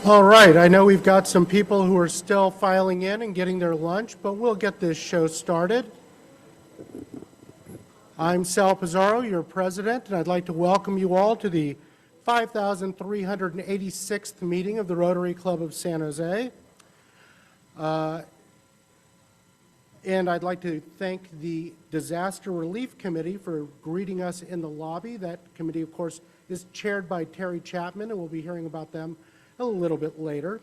All right, I know we've got some people who are still filing in and getting their lunch, but we'll get this show started. I'm Sal Pizarro, your president, and I'd like to welcome you all to the 5,386th meeting of the Rotary Club of San Jose. And I'd like to thank the Disaster Relief Committee for greeting us in the lobby. That committee, of course, is chaired by Terry Chapman, and we'll be hearing about them a little bit later.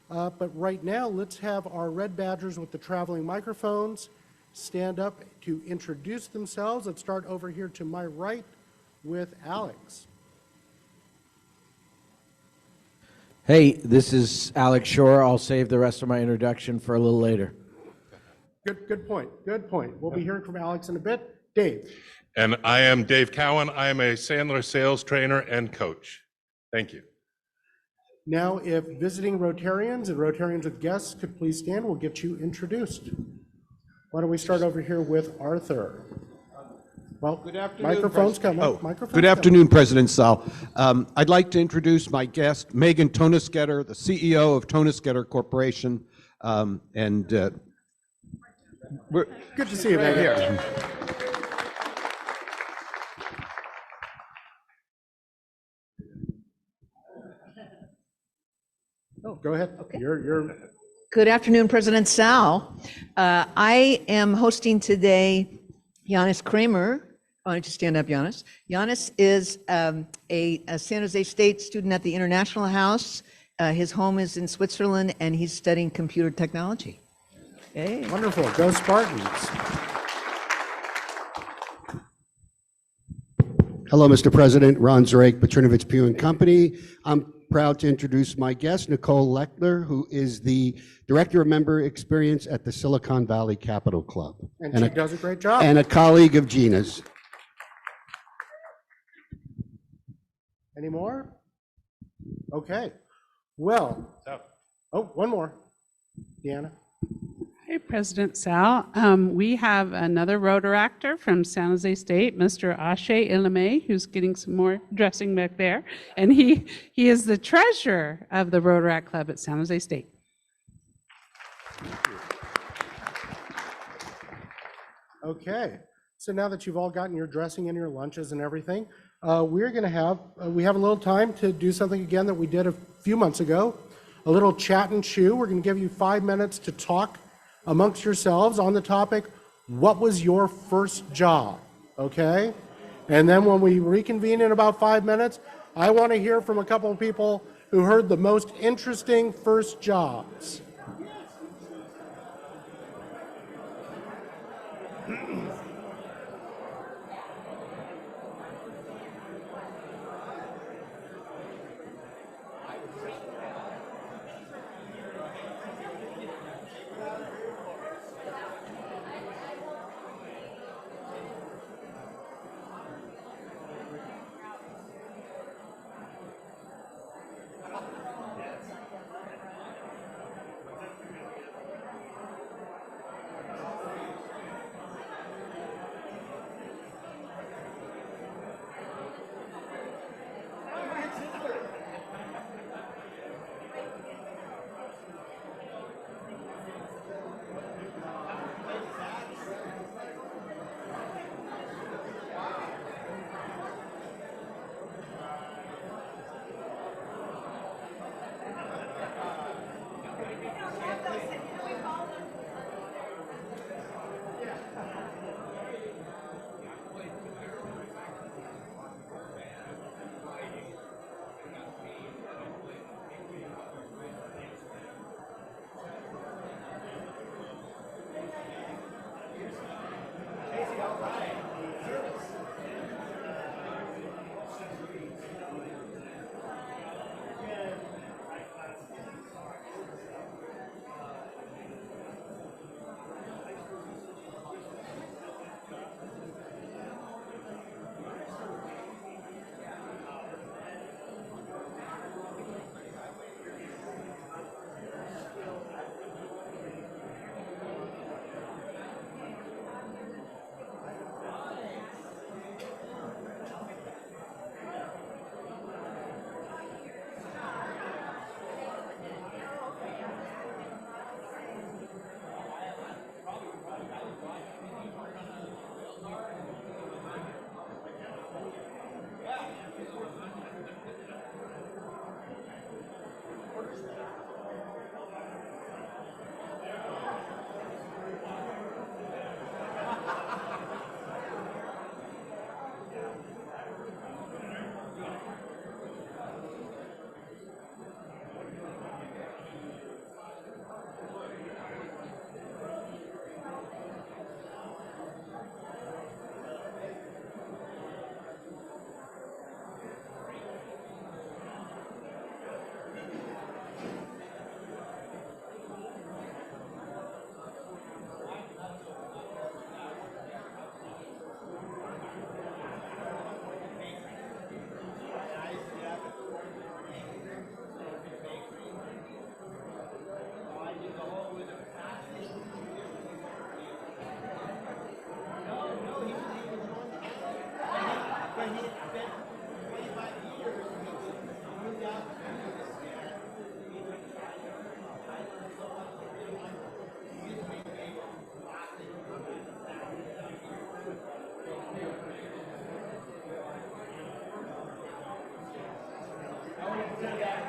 But right now, let's have our red badgers with the traveling microphones stand up to introduce themselves. Let's start over here to my right with Alex. Hey, this is Alex Shore. I'll save the rest of my introduction for a little later. Good point. Good point. We'll be hearing from Alex in a bit. Dave. And I am Dave Cowan. I am a Sandler sales trainer and coach. Thank you. Now, if visiting Rotarians and Rotarians with guests could please stand, we'll get you introduced. Why don't we start over here with Arthur? Well, good afternoon. Microphone's coming. Good afternoon, President Sal. I'd like to introduce my guest, Megan Tonisgetter, the CEO of Tonisgetter Corporation. We're good to see you, Megan. Here. Oh, go ahead. Okay. You're... Good afternoon, President Sal. I am hosting today Giannis Kramer. Why don't you stand up, Giannis? Giannis is a San Jose State student at the International House. His home is in Switzerland, and he's studying computer technology. Hey. Wonderful. Go Spartans. Hello, Mr. President. Ron Zarek, Petrinovich Pugh and Company. I'm proud to introduce my guest, Nicole Lechler, who is the Director of Member Experience at the Silicon Valley Capital Club. And she does a great job. And a colleague of Gina's. Any more? Okay. Well, one more. Deanna. Hey, President Sal. We have another Rotaractor from San Jose State, Mr. Ashe Ilame, who's getting some more dressing back there. And he is the treasurer of the Rotaract Club at San Jose State. Okay. So now that you've all gotten your dressing and your lunches and everything, we're going to have, we have a little time to do something again that we did a few months ago, a little chat and chew. We're going to give you 5 minutes to talk amongst yourselves on the topic, what was your first job, okay? And then when we reconvene in about 5 minutes, I want to hear from a couple of people who heard the most interesting first jobs.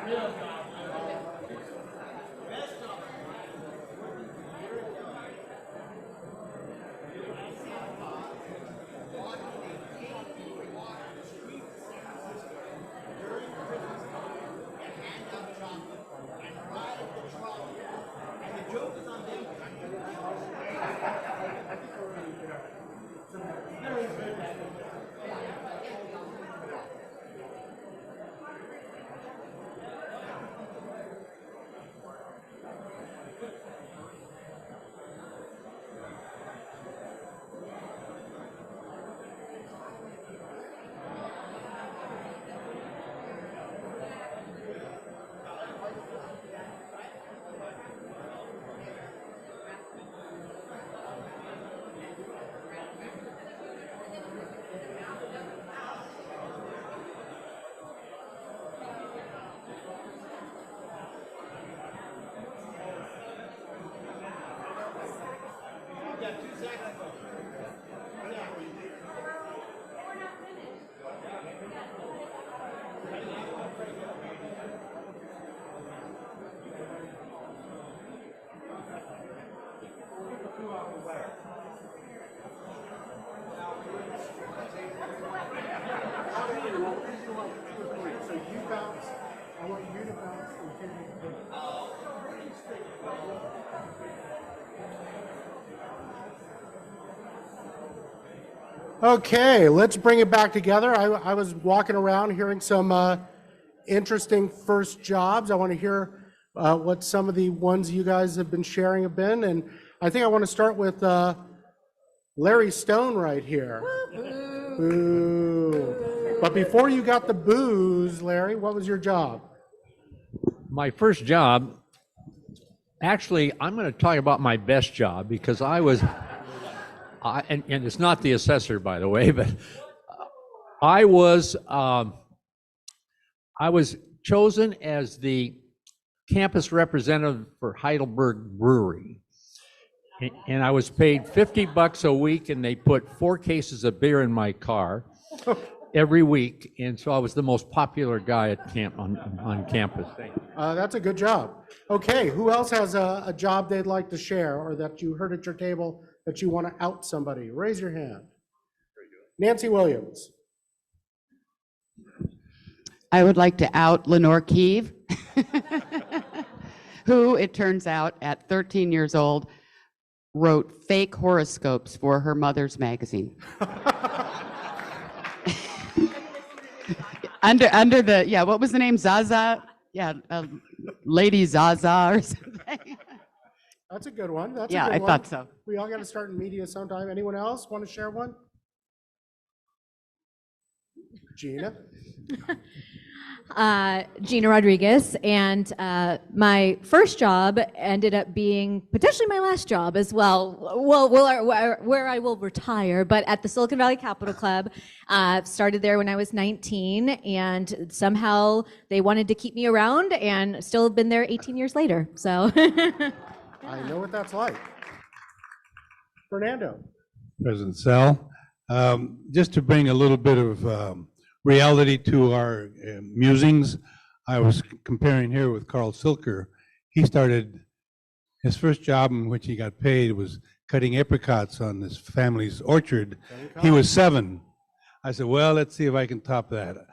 So you bounce, I want you to bounce and take it. Okay, let's bring it back together. I was walking around hearing some interesting first jobs. I want to hear what some of the ones you guys have been sharing have been. And I think I want to start with Larry Stone right here. Boo. But before you got the booze, Larry, what was your job? My first job, actually, I'm going to talk about my best job because and it's not the assessor, by the way, but I was chosen as the campus representative for Heidelberg Brewery. And I was paid $50 a week, and they put 4 cases of beer in my car every week. And so I was the most popular guy at on campus. That's a good job. Okay, who else has a job they'd like to share or that you heard at your table that you want to out somebody? Raise your hand. Nancy Williams. I would like to out Lenore Keeve, who, it turns out, at 13 years old, wrote fake horoscopes for her mother's magazine. under the, yeah, what was the name? Zaza? Yeah, Lady Zaza or something. That's a good one. That's Yeah, a good I one. thought so. We all got to start in media sometime. Anyone else want to share one? Gina? Gina Rodriguez, and my first job ended up being potentially my last job as well. Well, where I will retire, but at the Silicon Valley Capital Club. Started there when I was 19, and somehow they wanted to keep me around, and still have been there 18 years later. So. I know what that's like. Fernando. President Sal, just to bring a little bit of reality to our musings, I was comparing here with Carl Silker. He started, his first job in which he got paid was cutting apricots on his family's orchard. He was 7. I said, well, let's see if I can top that.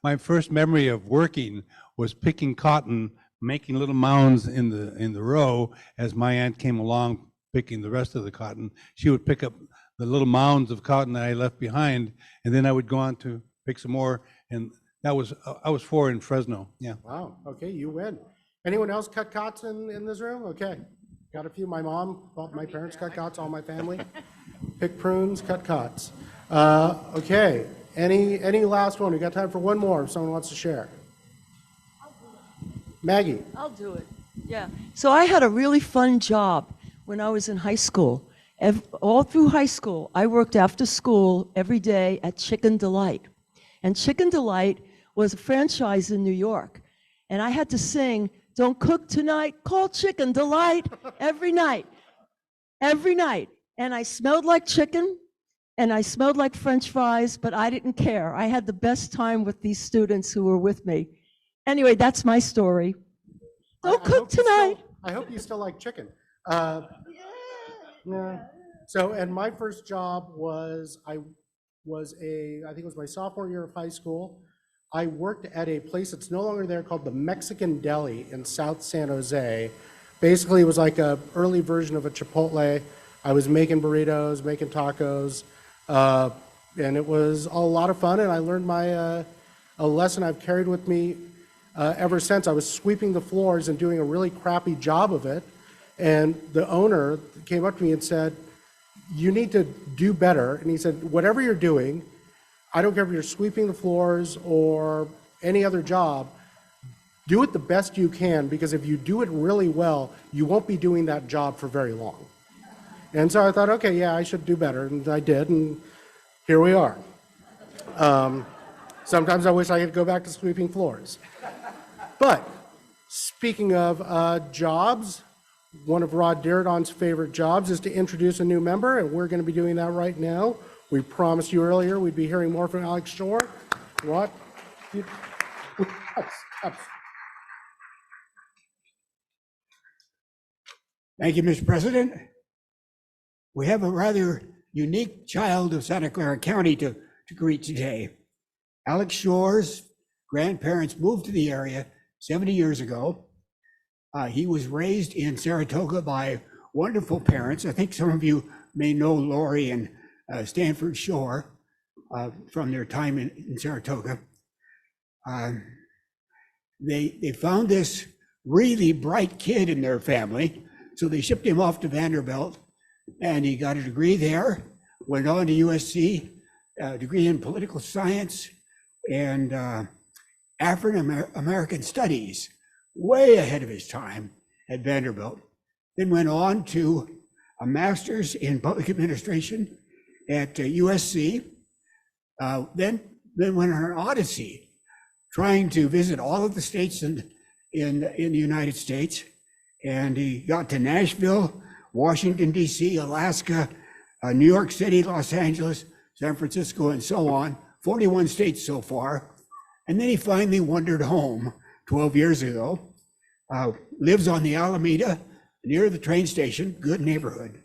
My first memory of working was picking cotton, making little mounds in the row. As my aunt came along picking the rest of the cotton, she would pick up the little mounds of cotton that I left behind, and then I would go on to pick some more. And that was, I was 4 in Fresno. Yeah. Wow. Okay, you win. Anyone else cut cots in this room? Okay. Got a few. My mom, well, my parents cut cots, all my family. Pick prunes, cut cots. Okay. Any last one? We got time for one more if someone wants to share. Maggie. I'll do it. Yeah. So I had a really fun job when I was in high school. All through high school, I worked after school every day at Chicken Delight. And Chicken Delight was a franchise in New York. And I had to sing, "Don't cook tonight, call Chicken Delight," every night. Every night. And I smelled like chicken, and I smelled like French fries, but I didn't care. I had the best time with these students who were with me. Anyway, that's my story. Don't I cook hope you tonight. I hope you still like chicken. Yeah. So, and my first job was, I think it was my sophomore year of high school. I worked at a place that's no longer there called the Mexican Deli in South San Jose. Basically, it was like a early version of a Chipotle. I was making burritos, making tacos, and it was a lot of fun, and I learned a lesson I've carried with me ever since. I was sweeping the floors and doing a really crappy job of it, and the owner came up to me and said, "You need to do better." And he said, "Whatever you're doing, I don't care if you're sweeping the floors or any other job, do it the best you can, because if you do it really well, you won't be doing that job for very long." And so I thought, okay, yeah, I should do better, and I did, and here we are. Sometimes I wish I could go back to sweeping floors. But speaking of jobs, one of Rod Diridon's favorite jobs is to introduce a new member, and we're going to be doing that right now. We promised you earlier we'd be hearing more from Alex Shore. Rod? Thank you, Mr. President. We have a rather unique child of Santa Clara County to greet today. Alex Shore's grandparents moved to the area 70 years ago. He was raised in Saratoga by wonderful parents. I think some of you may know Lori and Stanford Shore from their time in Saratoga. They found this really bright kid in their family, so they shipped him off to Vanderbilt, and he got a degree there, went on to USC, a degree in political science and African American studies, way ahead of his time at Vanderbilt. Then went on to a master's in public administration at USC. Then went on an odyssey, trying to visit all of the states in the United States. And he got to Nashville, Washington, D.C., Alaska, New York City, Los Angeles, San Francisco, and so on, 41 states so far. And then he finally wandered home 12 years ago, lives on the Alameda, near the train station, good neighborhood.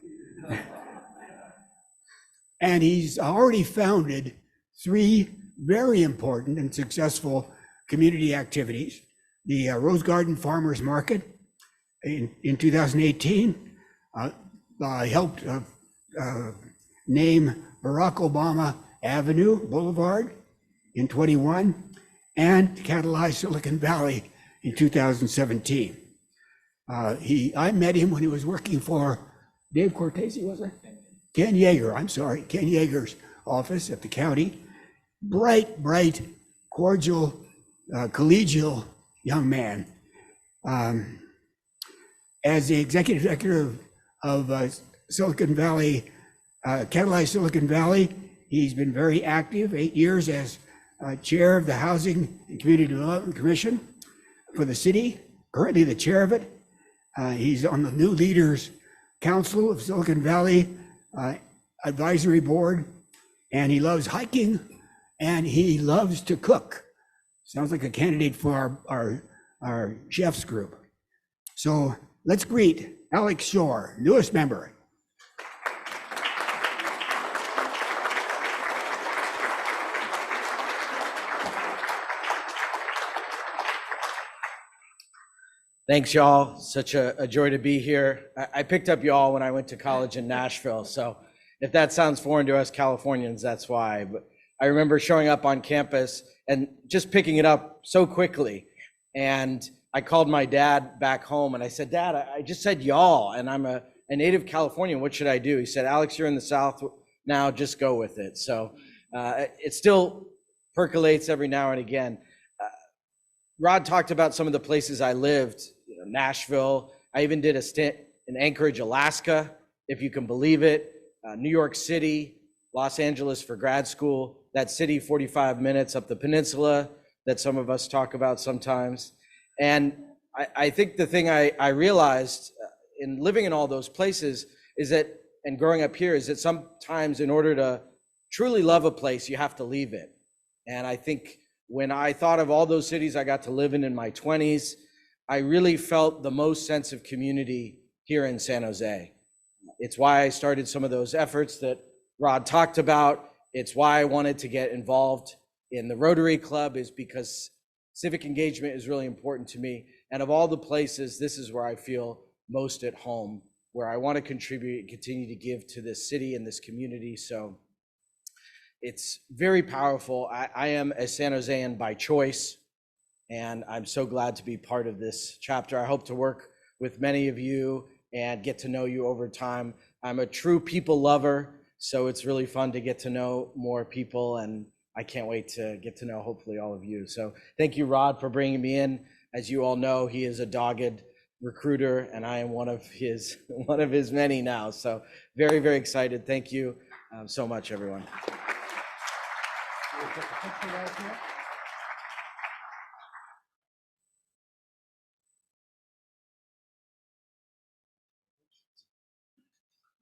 And he's already founded 3 very important and successful community activities. The Rose Garden Farmers Market in 2018 helped name Barack Obama Avenue Boulevard in 21, and catalyzed Silicon Valley in 2017. I met him when he was working for Dave Cortese, was it? Ken Yeager, I'm sorry, Ken Yeager's office at the county. Bright, cordial, collegial young man. As the executive director of Silicon Valley, catalyzed Silicon Valley, he's been very active, 8 years as chair of the Housing and Community Development Commission for the city, currently the chair of it. He's on the New Leaders Council of Silicon Valley Advisory Board, and he loves hiking, and he loves to cook. Sounds like a candidate for our chefs group. So let's greet Alex Shore, newest member. Thanks, y'all. Such a joy to be here. I picked up y'all when I went to college in Nashville, so if that sounds foreign to us Californians, that's why. But I remember showing up on campus and just picking it up so quickly. And I called my dad back home and I said, "Dad, I just said y'all, and I'm a native Californian. What should I do?" He said, "Alex, you're in the South now, just go with it." So it still percolates every now and again. Rod talked about some of the places I lived, Nashville. I even did a stint in Anchorage, Alaska, if you can believe it. New York City, Los Angeles for grad school, that city 45 minutes up the peninsula that some of us talk about sometimes. And I think the thing I realized in living in all those places is that, and growing up here, is that sometimes in order to truly love a place, you have to leave it. And I think when I thought of all those cities I got to live in my 20s, I really felt the most sense of community here in San Jose. It's why I started some of those efforts that Rod talked about. It's why I wanted to get involved in the Rotary Club, is because civic engagement is really important to me. And of all the places, this is where I feel most at home, where I want to contribute and continue to give to this city and this community. So it's very powerful. I am a San Josean by choice, and I'm so glad to be part of this chapter. I hope to work with many of you and get to know you over time. I'm a true people lover, so it's really fun to get to know more people, and I can't wait to get to know hopefully all of you. So thank you, Rod, for bringing me in. As you all know, he is a dogged recruiter, and I am one of his many now. So very, very excited. Thank you so much, everyone.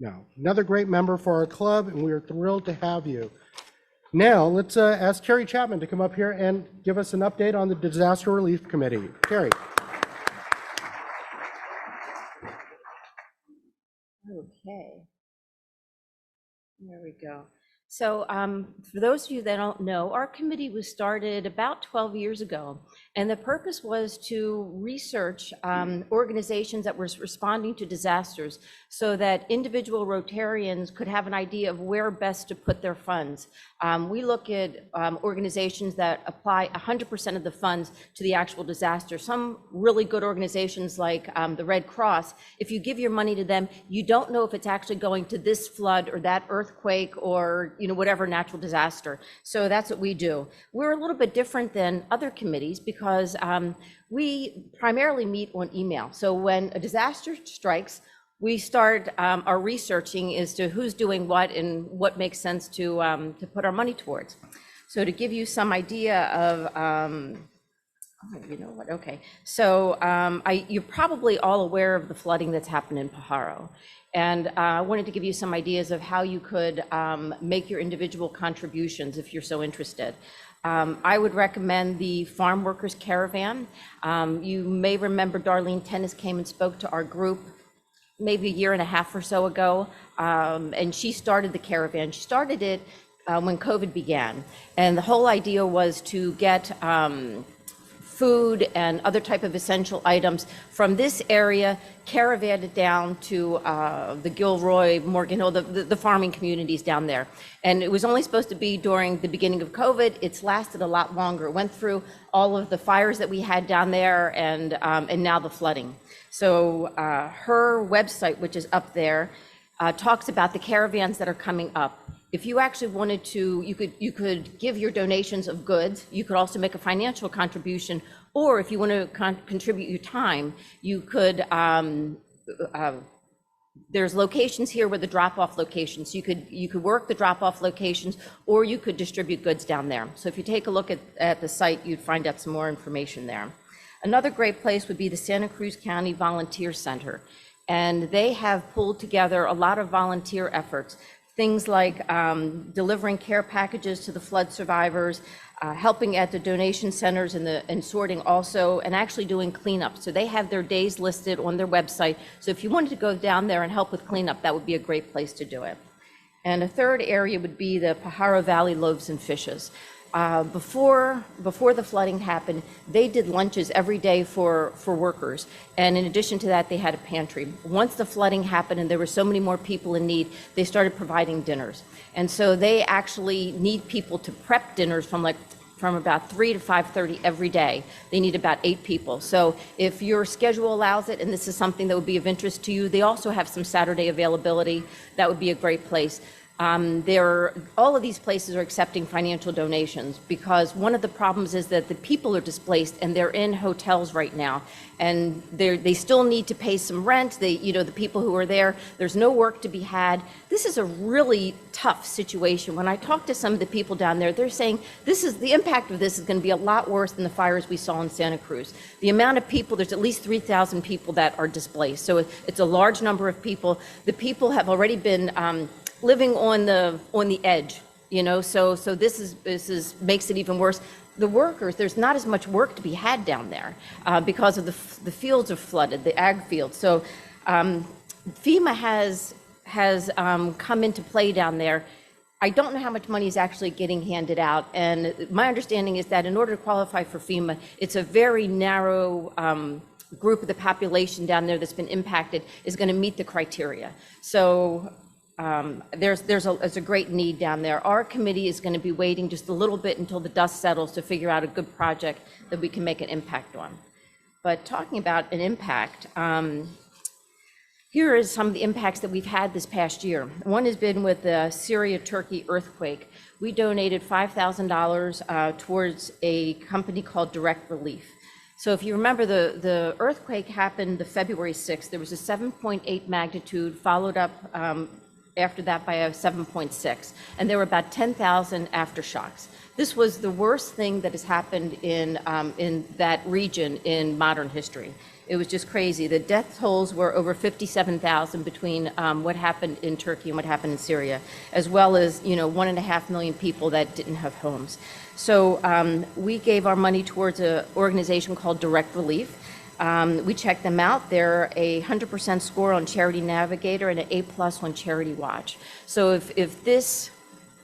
Now, another great member for our club, and we are thrilled to have you. Now, let's ask Carrie Chapman to come up here and give us an update on the Disaster Relief Committee. Carrie. Okay. There we go. So for those of you that don't know, our committee was started about 12 years ago, and the purpose was to research organizations that were responding to disasters so that individual Rotarians could have an idea of where best to put their funds. We look at organizations that apply 100% of the funds to the actual disaster. Some really good organizations like the Red Cross, if you give your money to them, you don't know if it's actually going to this flood or that earthquake or whatever natural disaster. So that's what we do. We're a little bit different than other committees because we primarily meet on email. So when a disaster strikes, we start our researching as to who's doing what and what makes sense to put our money towards. So to give you some idea of, you know what, okay. So you're probably all aware of the flooding that's happened in Pajaro. And I wanted to give you some ideas of how you could make your individual contributions if you're so interested. I would recommend the Farm Workers Caravan. You may remember Darlene Tennis came and spoke to our group maybe a year and a half or so ago, and she started the caravan. She started it when COVID began, and the whole idea was to get food and other type of essential items from this area, caravanned it down to the Gilroy, Morgan Hill, the farming communities down there. And it was only supposed to be during the beginning of COVID. It's lasted a lot longer. It went through all of the fires that we had down there and now the flooding. So her website, which is up there, talks about the caravans that are coming up. If you actually wanted to, you could give your donations of goods. You could also make a financial contribution, or if you want to contribute your time, you could. There's locations here where the drop-off locations. You could work the drop-off locations, or you could distribute goods down there. So if you take a look at the site, you'd find out some more information there. Another great place would be the Santa Cruz County Volunteer Center, and they have pulled together a lot of volunteer efforts. Things like delivering care packages to the flood survivors, helping at the donation centers and sorting also, and actually doing cleanup. So they have their days listed on their website. So if you wanted to go down there and help with cleanup, that would be a great place to do it. And a third area would be the Pajaro Valley Loaves and Fishes. Before the flooding happened, they did lunches every day for workers. And in addition to that, they had a pantry. Once the flooding happened and there were so many more people in need, they started providing dinners. And so they actually need people to prep dinners from about 3 to 5:30 every day. They need about 8 people. So if your schedule allows it, and this is something that would be of interest to you, they also have some Saturday availability. That would be a great place. All of these places are accepting financial donations because one of the problems is that the people are displaced and they're in hotels right now, and they still need to pay some rent. The people who are there, there's no work to be had. This is a really tough situation. When I talk to some of the people down there, they're saying the impact of this is going to be a lot worse than the fires we saw in Santa Cruz. The amount of people, there's at least 3,000 people that are displaced. So it's a large number of people. The people have already been living on the edge, so this makes it even worse. the workers, there's not as much work to be had down there because of the fields are flooded, the ag fields. So FEMA has come into play down there. I don't know how much money is actually getting handed out, and my understanding is that in order to qualify for FEMA, it's a very narrow group of the population down there that's been impacted is going to meet the criteria. So there's a great need down there. Our committee is going to be waiting just a little bit until the dust settles to figure out a good project that we can make an impact on. But talking about an impact, here is some of the impacts that we've had this past year. One has been with the Syria-Turkey earthquake. We donated $5,000 towards a company called Direct Relief. So if you remember, the earthquake happened the February 6th. There was a 7.8 magnitude, followed up after that by a 7.6. And there were about 10,000 aftershocks. This was the worst thing that has happened in that region in modern history. It was just crazy. The death tolls were over 57,000 between what happened in Turkey and what happened in Syria, as well as 1.5 million people that didn't have homes. So we gave our money towards an organization called Direct Relief. We checked them out. They're a 100% score on Charity Navigator and an A+ on Charity Watch. So if this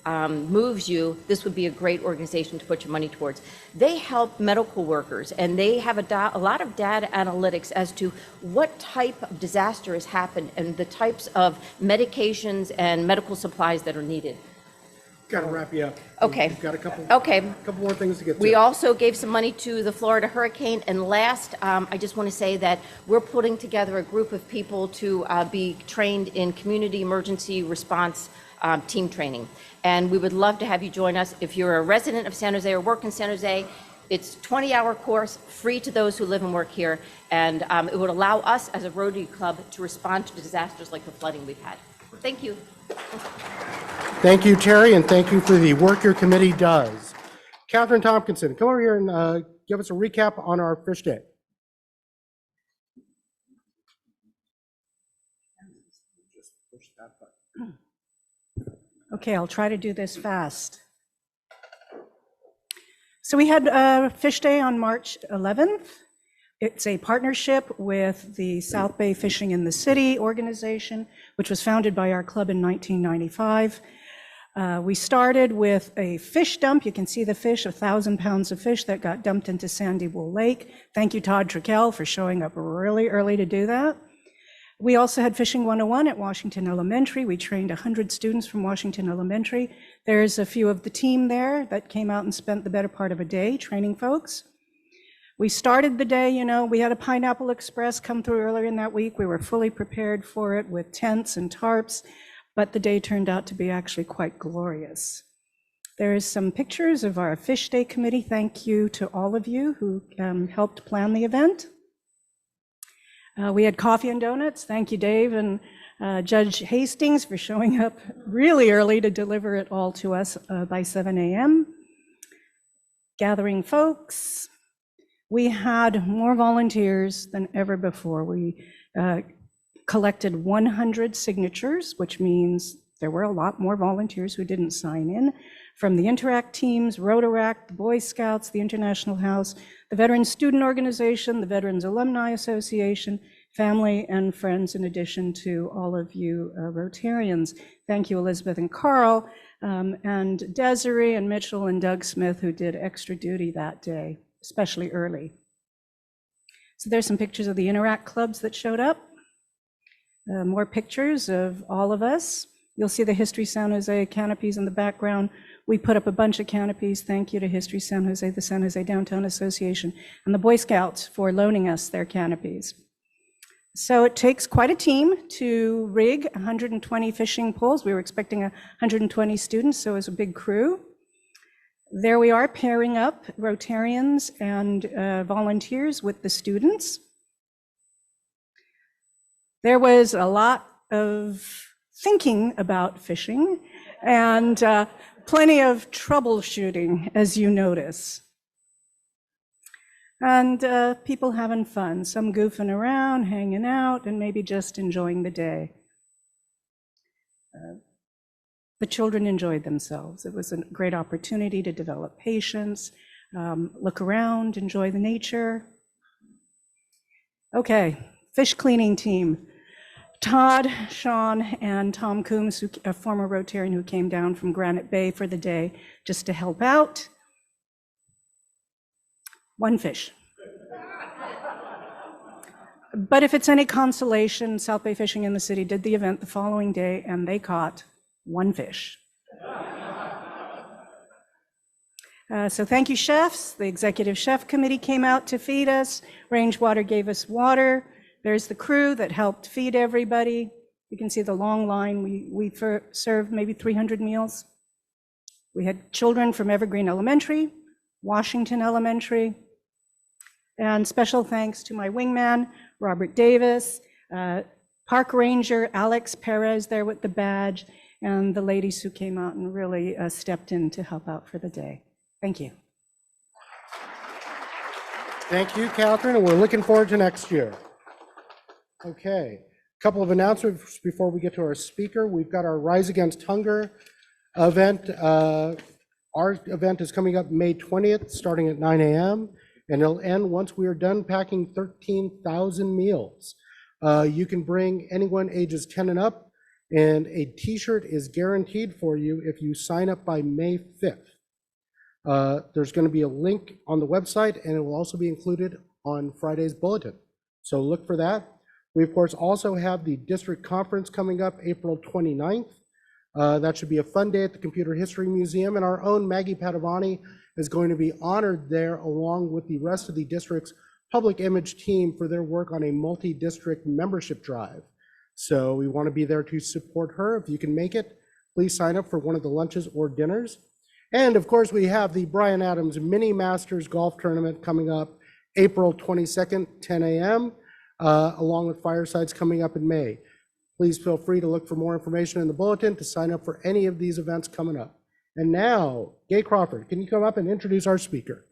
moves you, this would be a great organization to put your money towards. They help medical workers, and they have a lot of data analytics as to what type of disaster has happened and the types of medications and medical supplies that are needed. Got to wrap you up. Okay. We've got a couple more things to get to. We also gave some money to the Florida hurricane. And last, I just want to say that we're putting together a group of people to be trained in community emergency response team training. And we would love to have you join us. If you're a resident of San Jose or work in San Jose, it's a 20-hour course, free to those who live and work here. And it would allow us as a Rotary Club to respond to disasters like the flooding we've had. Thank you. Thank you, Terry, and thank you for the work your committee does. Catherine Tompkinson, come over here and give us a recap on our fish day. Okay, I'll try to do this fast. So we had Fish Day on March 11th. It's a partnership with the South Bay Fishing in the City organization, which was founded by our club in 1995. We started with a fish dump. You can see the fish, 1,000 pounds of fish that got dumped into Sandy Bull Lake. Thank you, Todd Trickell, for showing up really early to do that. We also had Fishing 101 at Washington Elementary. We trained 100 students from Washington Elementary. There's a few of the team there that came out and spent the better part of a day training folks. We started the day, we had a Pineapple Express come through earlier in that week. We were fully prepared for it with tents and tarps, but the day turned out to be actually quite glorious. There's some pictures of our Fish Day committee. Thank you to all of you who helped plan the event. We had coffee and donuts. Thank you, Dave and Judge Hastings, for showing up really early to deliver it all to us by 7 a.m. Gathering folks. We had more volunteers than ever before. We collected 100 signatures, which means there were a lot more volunteers who didn't sign in, from the Interact teams, Rotaract, the Boy Scouts, the International House, the Veterans Student Organization, the Veterans Alumni Association, family and friends, in addition to all of you Rotarians. Thank you, Elizabeth and Carl, and Desiree and Mitchell and Doug Smith, who did extra duty that day, especially early. So there's some pictures of the Interact clubs that showed up. More pictures of all of us. You'll see the History San Jose canopies in the background. We put up a bunch of canopies. Thank you to History San Jose, the San Jose Downtown Association, and the Boy Scouts for loaning us their canopies. So it takes quite a team to rig 120 fishing poles. We were expecting 120 students, so it was a big crew. There we are, pairing up Rotarians and volunteers with the students. There was a lot of thinking about fishing and plenty of troubleshooting, as you notice. And people having fun, some goofing around, hanging out, and maybe just enjoying the day. The children enjoyed themselves. It was a great opportunity to develop patience, look around, enjoy the nature. Okay, fish cleaning team. Todd, Sean, and Tom Coombs, a former Rotarian who came down from Granite Bay for the day just to help out. One fish. But if it's any consolation, South Bay Fishing in the City did the event the following day, and they caught one fish. So thank you, chefs. The Executive Chef Committee came out to feed us. Rangewater gave us water. There's the crew that helped feed everybody. You can see the long line. We served maybe 300 meals. We had children from Evergreen Elementary, Washington Elementary, and special thanks to my wingman, Robert Davis, Park Ranger Alex Perez there with the badge, and the ladies who came out and really stepped in to help out for the day. Thank you. Thank you, Catherine, and we're looking forward to next year. Okay, a couple of announcements before we get to our speaker. We've got our Rise Against Hunger event. Our event is coming up May 20th, starting at 9 a.m., and it'll end once we are done packing 13,000 meals. You can bring anyone ages 10 and up, and a t-shirt is guaranteed for you if you sign up by May 5th. There's going to be a link on the website, and it will also be included on Friday's bulletin. So look for that. We, of course, also have the district conference coming up April 29th. That should be a fun day at the Computer History Museum, and our own Maggie Padavani is going to be honored there along with the rest of the district's public image team for their work on a multi-district membership drive. So we want to be there to support her. If you can make it, please sign up for one of the lunches or dinners. And of course, we have the Bryan Adams Mini Masters Golf Tournament coming up April 22nd, 10 a.m., along with firesides coming up in May. Please feel free to look for more information in the bulletin to sign up for any of these events coming up. And now, Gay Crawford, can you come up and introduce our speaker?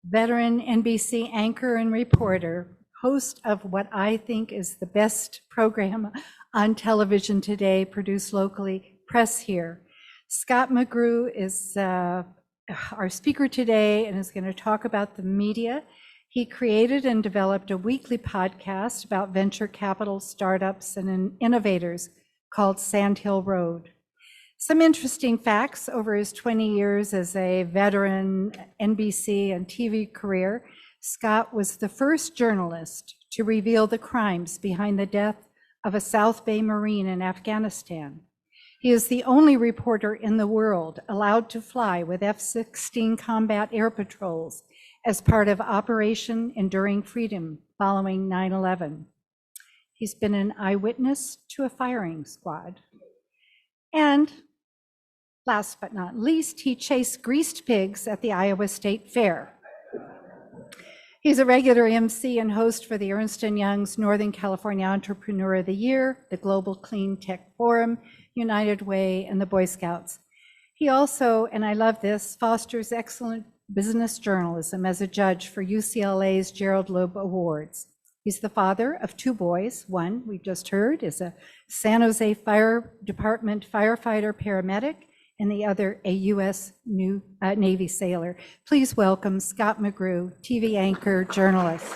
Veteran NBC anchor and reporter, host of what I think is the best program on television today, produced locally, Press Here. Scott McGrew is our speaker today and is going to talk about the media. He created and developed a weekly podcast about venture capital, startups, and innovators called Sand Hill Road. Some interesting facts over his 20 years as a veteran NBC and TV career. Scott was the first journalist to reveal the crimes behind the death of a South Bay Marine in Afghanistan. He is the only reporter in the world allowed to fly with F-16 combat air patrols as part of Operation Enduring Freedom following 9/11. He's been an eyewitness to a firing squad. And last but not least, he chased greased pigs at the Iowa State Fair. He's a regular MC and host for the Ernst & Young's Northern California Entrepreneur of the Year, the Global Clean Tech Forum, United Way, and the Boy Scouts. He also, and I love this, fosters excellent business journalism as a judge for UCLA's Gerald Loeb Awards. He's the father of two boys. One, we just heard, is a San Jose Fire Department firefighter paramedic, and the other a U.S. Navy sailor. Please welcome Scott McGrew, TV anchor, journalist.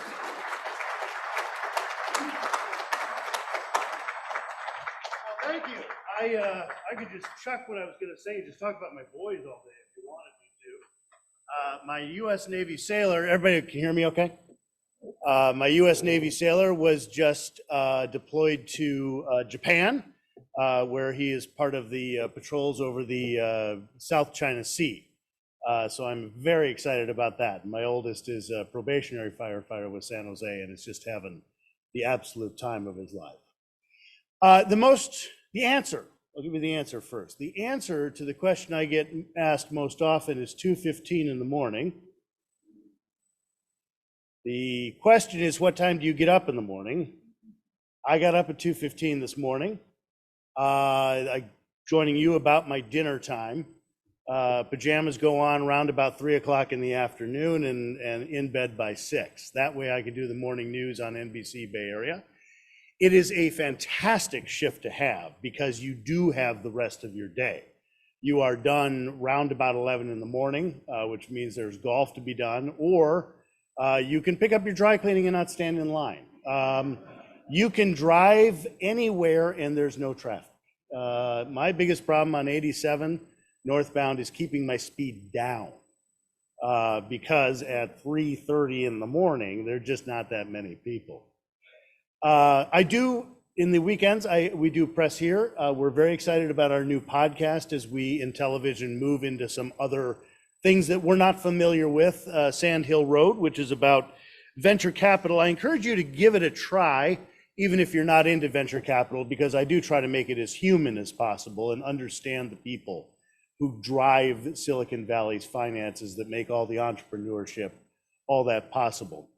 Thank you. I could just chuck what I was going to say and just talk about my boys all day if you wanted me to. My U.S. Navy sailor, everybody can hear me okay? My U.S. Navy sailor was just deployed to Japan, where he is part of the patrols over the South China Sea. So I'm very excited about that. My oldest is a probationary firefighter with San Jose and is just having the absolute time of his life. The answer, I'll give you the answer first. The answer to the question I get asked most often is 2:15 in the morning. The question is, what time do you get up in the morning? I got up at 2:15 this morning. Joining you about my dinner time. Pajamas go on around about 3 o'clock in the afternoon and in bed by 6. That way I can do the morning news on NBC Bay Area. It is a fantastic shift to have because you do have the rest of your day. You are done round about 11 in the morning, which means there's golf to be done, or you can pick up your dry cleaning and not stand in line. You can drive anywhere and there's no traffic. My biggest problem on 87 northbound is keeping my speed down because at 3:30 in the morning, there are just not that many people. In the weekends, we do press here. We're very excited about our new podcast as we in television move into some other things that we're not familiar with. Sand Hill Road, which is about venture capital. I encourage you to give it a try, even if you're not into venture capital, because I do try to make it as human as possible and understand the people who drive Silicon Valley's finances that make all the entrepreneurship, all that possible.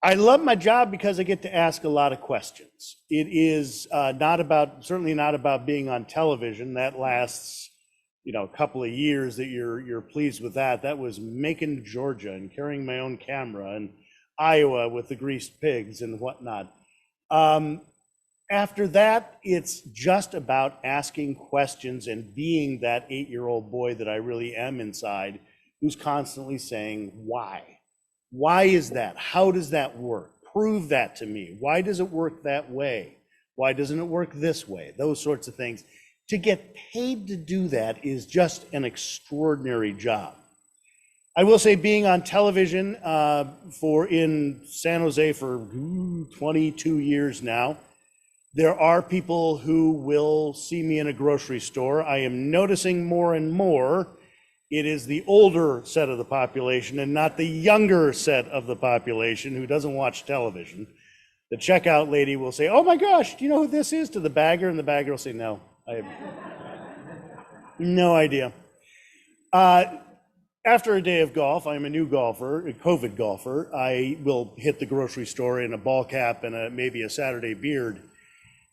I love my job because I get to ask a lot of questions. It is certainly not about being on television. That lasts, a couple of years that you're pleased with that. That was Macon, Georgia, and carrying my own camera, and Iowa with the greased pigs and whatnot. After that, it's just about asking questions and being that 8-year-old boy that I really am inside, who's constantly saying, why? Why is that? How does that work? Prove that to me. Why does it work that way? Why doesn't it work this way? Those sorts of things. To get paid to do that is just an extraordinary job. I will say, being on television in San Jose for 22 years now, there are people who will see me in a grocery store. I am noticing more and more it is the older set of the population and not the younger set of the population who doesn't watch television. The checkout lady will say, "Oh my gosh, do you know who this is?" to the bagger, and the bagger will say, "No, I have no idea." After a day of golf, I'm a new golfer, a COVID golfer. I will hit the grocery store in a ball cap and maybe a Saturday beard.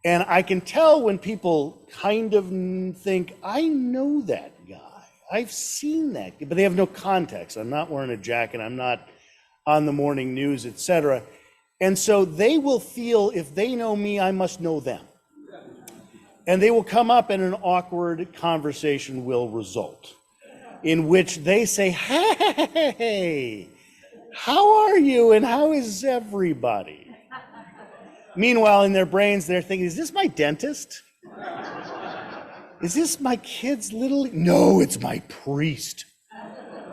And I can tell when people kind of think, I know that guy. I've seen that, but they have no context. I'm not wearing a jacket. I'm not on the morning news, etc. And so they will feel if they know me, I must know them. And they will come up and an awkward conversation will result in which they say, "Hey, how are you and how is everybody?" Meanwhile, in their brains, they're thinking, "Is this my dentist? Is this my kid's little..." No, it's my priest.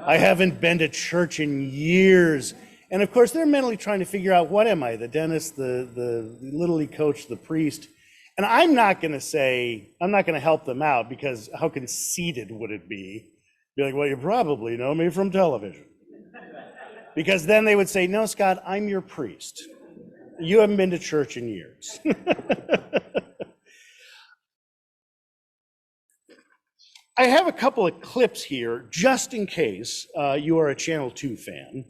I haven't been to church in years. And of course, they're mentally trying to figure out, what am I? The dentist, the Little League coach, the priest? And I'm not going to help them out, because how conceited would it be? Be like, "Well, you probably know me from television." Because then they would say, "No, Scott, I'm your priest. You haven't been to church in years." I have a couple of clips here, just in case you are a Channel 2 fan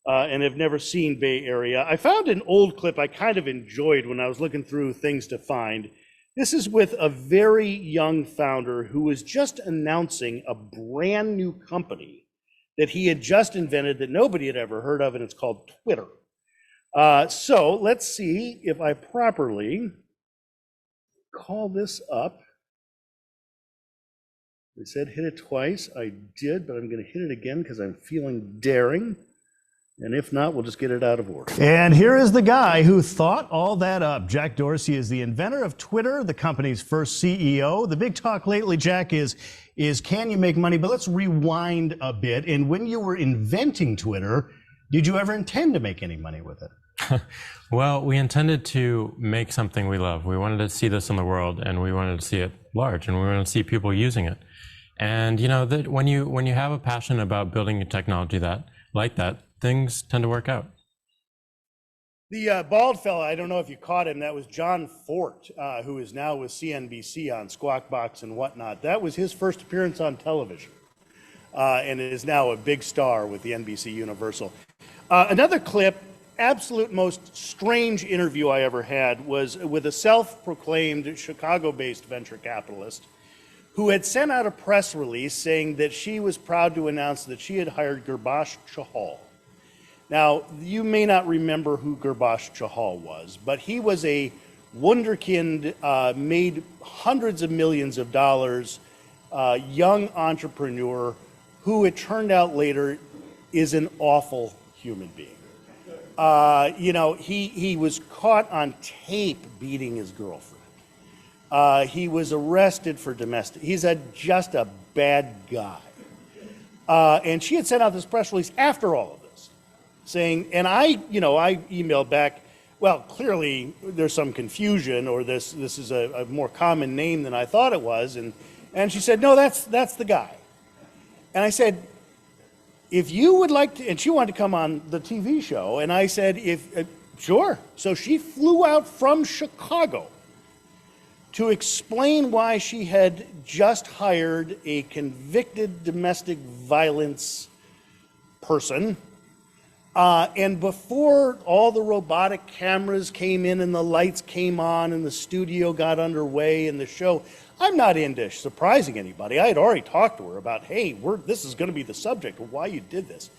and have never seen Bay Area. I found an old clip I kind of enjoyed when I was looking through things to find. This is with a very young founder who was just announcing a brand new company that he had just invented that nobody had ever heard of, and it's called Twitter. So let's see if I properly call this up. They said hit it twice. I did, but I'm going to hit it again because I'm feeling daring. And if not, we'll just get it out of order. And here is the guy who thought all that up. Jack Dorsey is the inventor of Twitter, the company's first CEO. The big talk lately, Jack, is can you make money? But let's rewind a bit. And when you were inventing Twitter, did you ever intend to make any money with it? Well, we intended to make something we love. We wanted to see this in the world, and we wanted to see it large, and we wanted to see people using it. And that when you have a passion about building a technology like that, things tend to work out. The bald fella, I don't know if you caught him, that was John Fort, who is now with CNBC on Squawk Box and whatnot. That was his first appearance on television, and is now a big star with the NBC Universal. Another clip, absolute most strange interview I ever had, was with a self-proclaimed Chicago-based venture capitalist who had sent out a press release saying that she was proud to announce that she had hired Gurbash Chahal. Now, you may not remember who Gurbash Chahal was, but he was a wunderkind, made hundreds of millions of dollars, young entrepreneur who it turned out later is an awful human being. You know, he was caught on tape beating his girlfriend. He was arrested for domestic. He's just a bad guy. And she had sent out this press release after all of this, saying, and I emailed back, well, clearly there's some confusion, or this is a more common name than I thought it was. And she said, no, that's the guy. And I said, if you would like to, and she wanted to come on the TV show, and I said, sure. So she flew out from Chicago to explain why she had just hired a convicted domestic violence person. And before all the robotic cameras came in and the lights came on and the studio got underway and the show, I'm not into surprising anybody. I had already talked to her about, hey, this is going to be the subject of why you did this.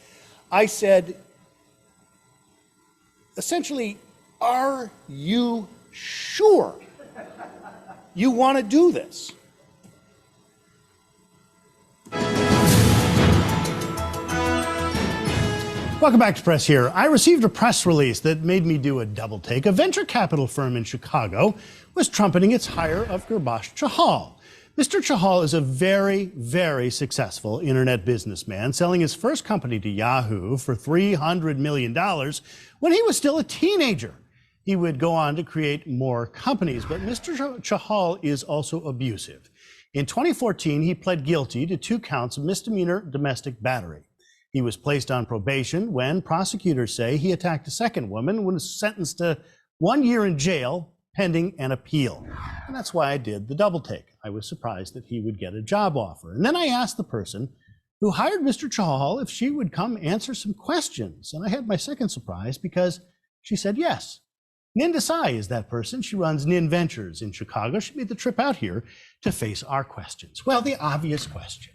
I said, essentially, are you sure you want to do this? Welcome back to Press Here. I received a press release that made me do a double take. A venture capital firm in Chicago was trumpeting its hire of Gurbash Chahal. Mr. Chahal is a very, very successful internet businessman, selling his first company to Yahoo for $300 million when he was still a teenager. He would go on to create more companies, but Mr. Chahal is also abusive. In 2014, he pled guilty to 2 counts of misdemeanor domestic battery. He was placed on probation when prosecutors say he attacked a second woman and was sentenced to 1 year in jail pending an appeal. And that's why I did the double take. I was surprised that he would get a job offer. And then I asked the person who hired Mr. Chahal if she would come answer some questions. And I had my second surprise because she said yes. Nin Desai is that person. She runs Nin Ventures in Chicago. She made the trip out here to face our questions. Well, the obvious question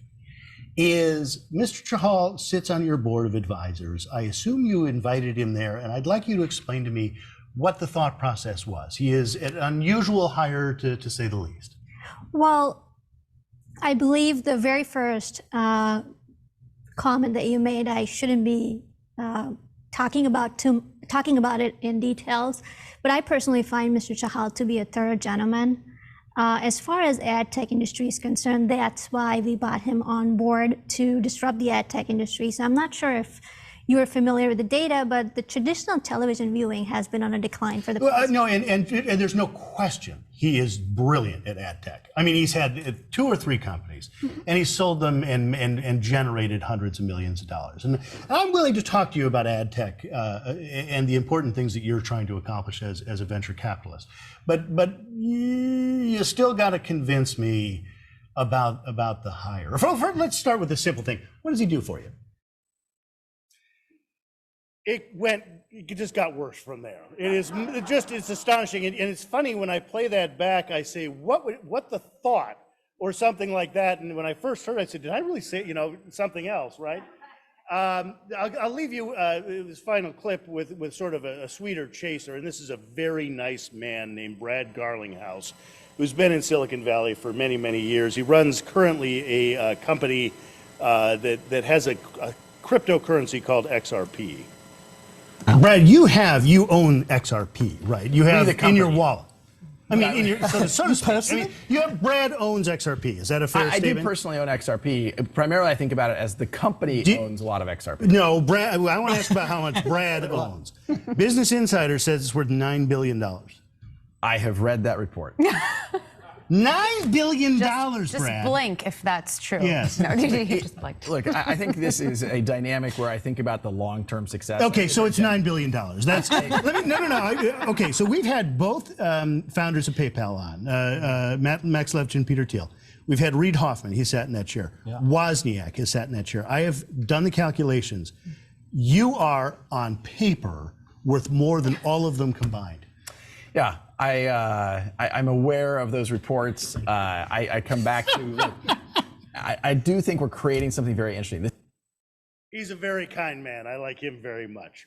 is, Mr. Chahal sits on your board of advisors. I assume you invited him there, and I'd like you to explain to me what the thought process was. He is an unusual hire, to say the least. Well, I believe the very first comment that you made, I shouldn't be talking about it in details, but I personally find Mr. Chahal to be a thorough gentleman. As far as ad tech industry is concerned, that's why we brought him on board, to disrupt the ad tech industry. So I'm not sure if you are familiar with the data, but the traditional television viewing has been on a decline for the past. No, and there's no question he is brilliant at ad tech. I mean, he's had 2 or 3 companies, and he's sold them and generated hundreds of millions of dollars. And I'm willing to talk to you about ad tech and the important things that you're trying to accomplish as a venture capitalist. But you still got to convince me about the hire. Let's start with the simple thing. What does he do for you? It just got worse from there. It's astonishing. And it's funny, when I play that back, I say, what the thought, or something like that. And when I first heard it, I said, did I really say, something else, right? I'll leave you this final clip with sort of a sweeter chaser. And this is a very nice man named Brad Garlinghouse, who's been in Silicon Valley for many, many years. He runs currently a company that has a cryptocurrency called XRP. Brad, you own XRP, right? You have in your wallet. I mean, so to speak. Brad owns XRP. Is that a fair statement? I do personally own XRP. Primarily, I think about it as the company owns a lot of XRP. No, Brad. I want to ask about how much Brad owns. Business Insider says it's worth $9 billion. I have read that report. $9 billion, just Brad. Blink if that's true. Yes. No, he just blinked. Look, I think this is a dynamic where I think about the long-term success. Okay, so it's $9 billion. That's no. Okay, so we've had both founders of PayPal on, Max Levchin and Peter Thiel. We've had Reid Hoffman. He sat in that chair. Yeah. Wozniak has sat in that chair. I have done the calculations. You are, on paper, worth more than all of them combined. Yeah. I'm aware of those reports. I come back to, look, I do think we're creating something very interesting. He's a very kind man. I like him very much.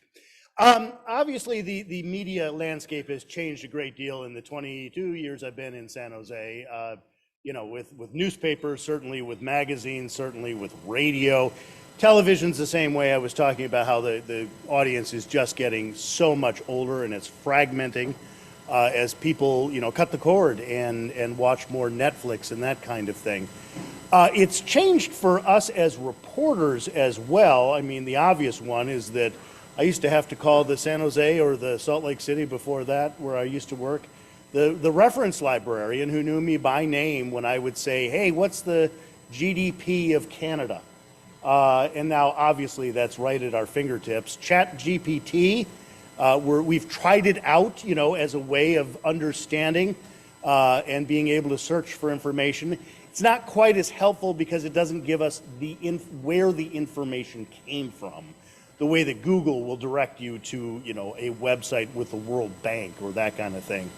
Obviously, the media landscape has changed a great deal in the 22 years I've been in San Jose. You know, with newspapers, certainly with magazines, certainly with radio. Television's the same way. I was talking about how the audience is just getting so much older and it's fragmenting as people, you know, cut the cord and watch more Netflix and that kind of thing. It's changed for us as reporters as well. I mean, the obvious one is that I used to have to call the San Jose or the Salt Lake City before that, where I used to work, the reference librarian who knew me by name when I would say, hey, what's the GDP of Canada? And now, obviously, that's right at our fingertips. ChatGPT, we've tried it out, you know, as a way of understanding and being able to search for information. It's not quite as helpful because it doesn't give us where the information came from, the way that Google will direct you to, you know, a website with the World Bank or that kind of thing.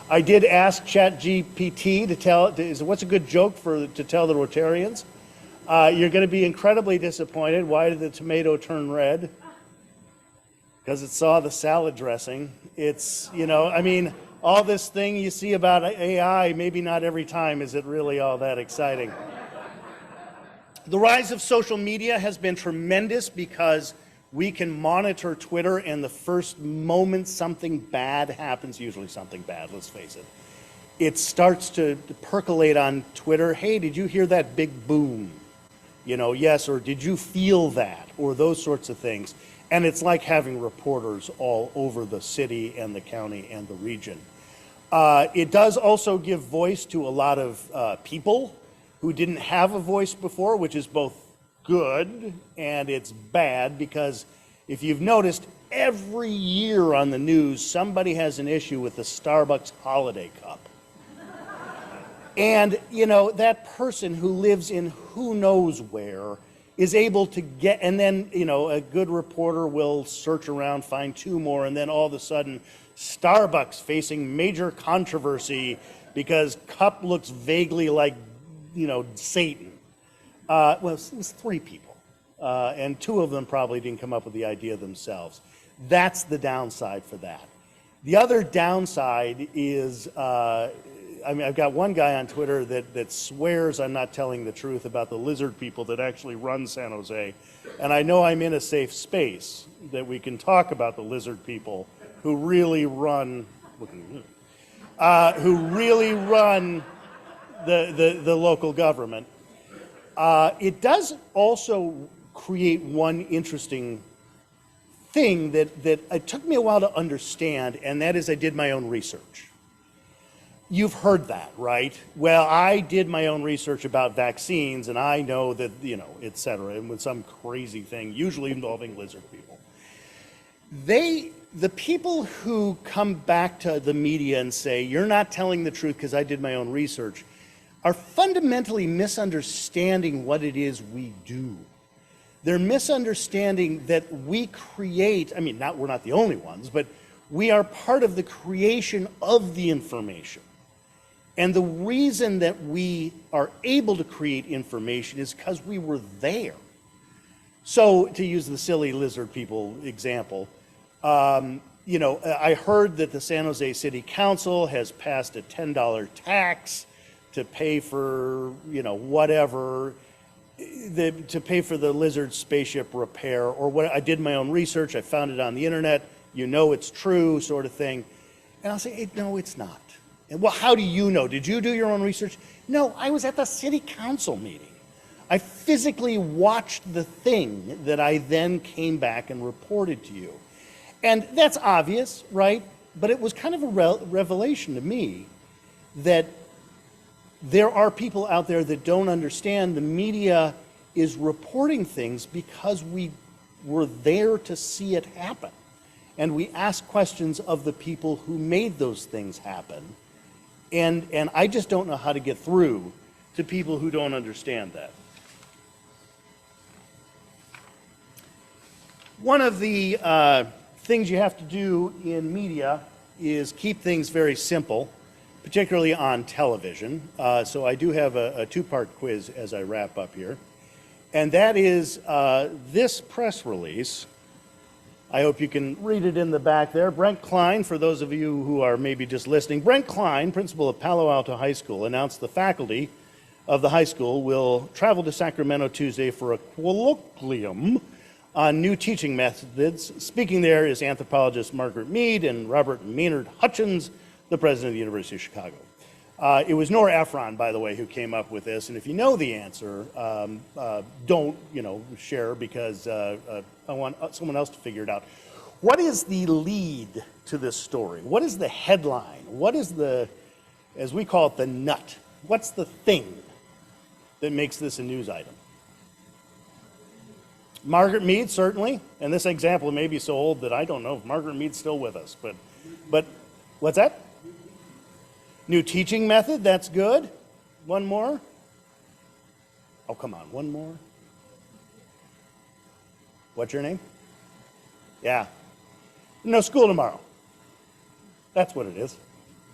I did ask ChatGPT to tell, what's a good joke to tell the Rotarians? You're going to be incredibly disappointed. Why did the tomato turn red? Because it saw the salad dressing. It's, you know, I mean, all this thing you see about AI, maybe not every time is it really all that exciting. The rise of social media has been tremendous because we can monitor Twitter, and the first moment something bad happens, usually something bad, let's face it, it starts to percolate on Twitter. Hey, did you hear that big boom? You know, yes, or did you feel that? Or those sorts of things. And it's like having reporters all over the city and the county and the region. It does also give voice to a lot of people who didn't have a voice before, which is both good and it's bad, because if you've noticed, every year on the news, somebody has an issue with the Starbucks holiday cup. And, you know, that person who lives in who knows where is able to get, and then, you know, a good reporter will search around, find two more, and then all of a sudden, Starbucks facing major controversy because cup looks vaguely like, you know, Satan. Well, it was three people, and two of them probably didn't come up with the idea themselves. That's the downside for that. The other downside is, I mean, I've got one guy on Twitter that swears I'm not telling the truth about the lizard people that actually run San Jose, and I know I'm in a safe space that we can talk about the lizard people who really run, the local government. It does also create one interesting thing that it took me a while to understand, and that is I did my own research. You've heard that, right? Well, I did my own research about vaccines, and I know that, you know, et cetera, and with some crazy thing, usually involving lizard people. The people who come back to the media and say, you're not telling the truth because I did my own research, are fundamentally misunderstanding what it is we do. They're misunderstanding that we create, I mean, we're not the only ones, but we are part of the creation of the information. And the reason that we are able to create information is because we were there. So, to use the silly lizard people example, you know, I heard that the San Jose City Council has passed a $10 tax to pay for, you know, whatever, to pay for the lizard spaceship repair, or what. I did my own research, I found it on the internet, you know it's true, sort of thing. And I'll say, hey, no, it's not. And well, how do you know? Did you do your own research? No, I was at the city council meeting. I physically watched the thing that I then came back and reported to you. And that's obvious, right? But it was kind of a revelation to me that there are people out there that don't understand the media is reporting things because we were there to see it happen. And we ask questions of the people who made those things happen. And I just don't know how to get through to people who don't understand that. One of the things you have to do in media is keep things very simple, particularly on television. So I do have a two-part quiz as I wrap up here. And that is this press release I hope you can read it in the back there. Brent Klein, for those of you who are maybe just listening, Brent Klein, principal of Palo Alto High School, announced the faculty of the high school will travel to Sacramento Tuesday for a colloquium on new teaching methods. Speaking there is anthropologist Margaret Mead and Robert Maynard Hutchins, the president of the University of Chicago. It was Nora Ephron, by the way, who came up with this. And if you know the answer, don't share, because I want someone else to figure it out. What is the lead to this story? What is the headline? What is the, as we call it, the nut? What's the thing that makes this a news item? Margaret Mead, certainly. And this example may be so old that I don't know if Margaret Mead's still with us. But what's that? New teaching method, that's good. One more. Oh, come on, one more. What's your name? Yeah. No school tomorrow. That's what it is.